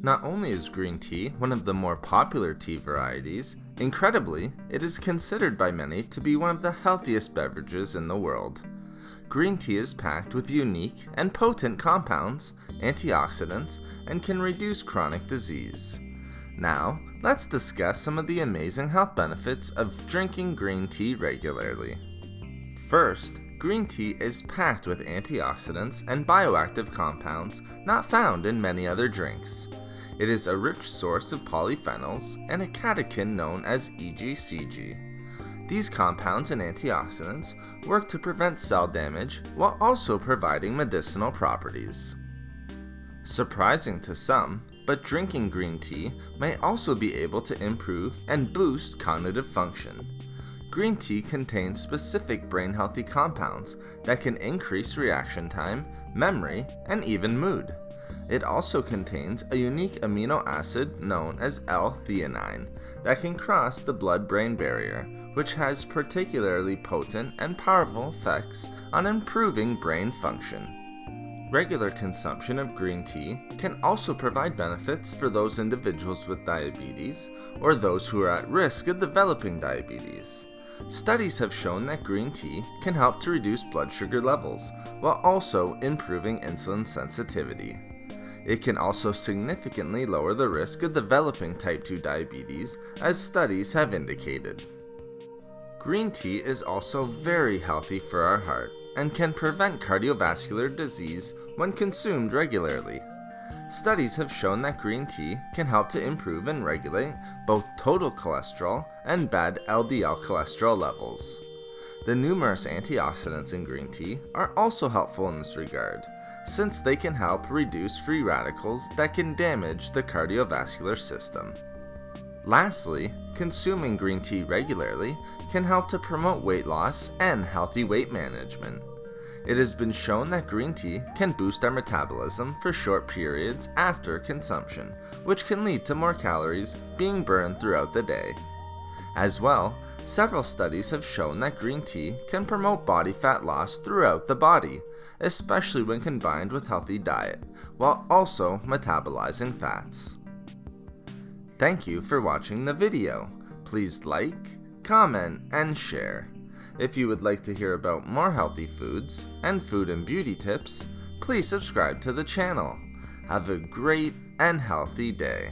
Not only is green tea one of the more popular tea varieties, incredibly, it is considered by many to be one of the healthiest beverages in the world. Green tea is packed with unique and potent compounds, antioxidants, and can reduce chronic disease. Now, let's discuss some of the amazing health benefits of drinking green tea regularly. First, green tea is packed with antioxidants and bioactive compounds not found in many other drinks. It is a rich source of polyphenols and a catechin known as EGCG. These compounds and antioxidants work to prevent cell damage while also providing medicinal properties. Surprising to some, but drinking green tea may also be able to improve and boost cognitive function. Green tea contains specific brain-healthy compounds that can increase reaction time, memory, and even mood. It also contains a unique amino acid known as L-theanine that can cross the blood-brain barrier, which has particularly potent and powerful effects on improving brain function. Regular consumption of green tea can also provide benefits for those individuals with diabetes or those who are at risk of developing diabetes. Studies have shown that green tea can help to reduce blood sugar levels while also improving insulin sensitivity. It can also significantly lower the risk of developing type 2 diabetes, as studies have indicated. Green tea is also very healthy for our heart and can prevent cardiovascular disease when consumed regularly. Studies have shown that green tea can help to improve and regulate both total cholesterol and bad LDL cholesterol levels. The numerous antioxidants in green tea are also helpful in this regard, since they can help reduce free radicals that can damage the cardiovascular system. Lastly, consuming green tea regularly can help to promote weight loss and healthy weight management. It has been shown that green tea can boost our metabolism for short periods after consumption, which can lead to more calories being burned throughout the day. As well, several studies have shown that green tea can promote body fat loss throughout the body, especially when combined with healthy diet, while also metabolizing fats. Thank you for watching the video. Please like, comment, and share. If you would like to hear about more healthy foods and food and beauty tips, please subscribe to the channel. Have a great and healthy day.